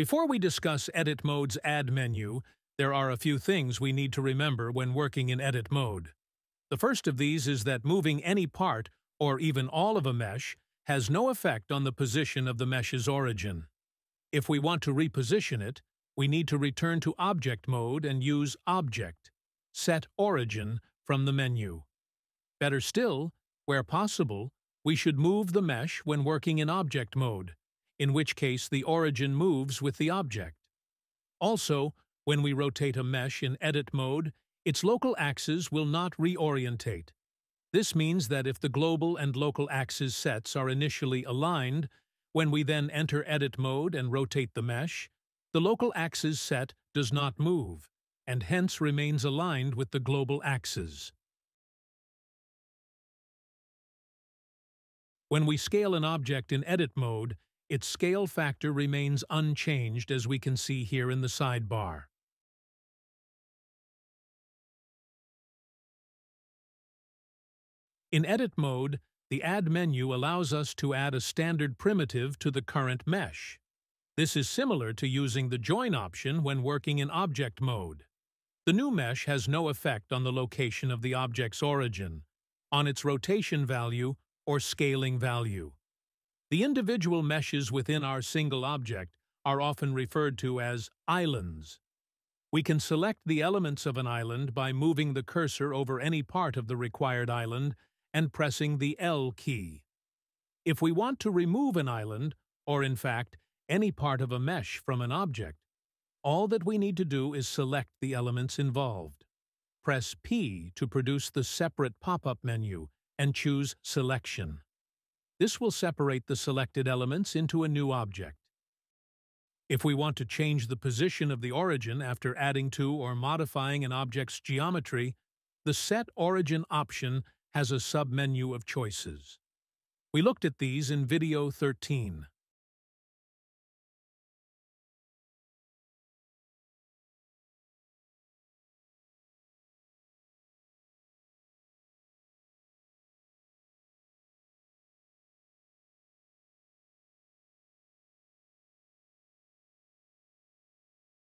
Before we discuss Edit Mode's Add menu, there are a few things we need to remember when working in Edit Mode. The first of these is that moving any part, or even all of a mesh, has no effect on the position of the mesh's origin. If we want to reposition it, we need to return to Object Mode and use Object, Set Origin from the menu. Better still, where possible, we should move the mesh when working in Object Mode, in which case the origin moves with the object. Also, when we rotate a mesh in Edit Mode, its local axes will not reorientate. This means that if the global and local axis sets are initially aligned, when we then enter Edit Mode and rotate the mesh, the local axis set does not move, and hence remains aligned with the global axis. When we scale an object in Edit Mode, its scale factor remains unchanged, as we can see here in the sidebar. In Edit Mode, the Add menu allows us to add a standard primitive to the current mesh. This is similar to using the Join option when working in Object Mode. The new mesh has no effect on the location of the object's origin, on its rotation value, or scaling value. The individual meshes within our single object are often referred to as islands. We can select the elements of an island by moving the cursor over any part of the required island and pressing the L key. If we want to remove an island, or in fact, any part of a mesh from an object, all that we need to do is select the elements involved. Press P to produce the separate pop-up menu and choose Selection. This will separate the selected elements into a new object. If we want to change the position of the origin after adding to or modifying an object's geometry, the Set Origin option has a submenu of choices. We looked at these in Video 13.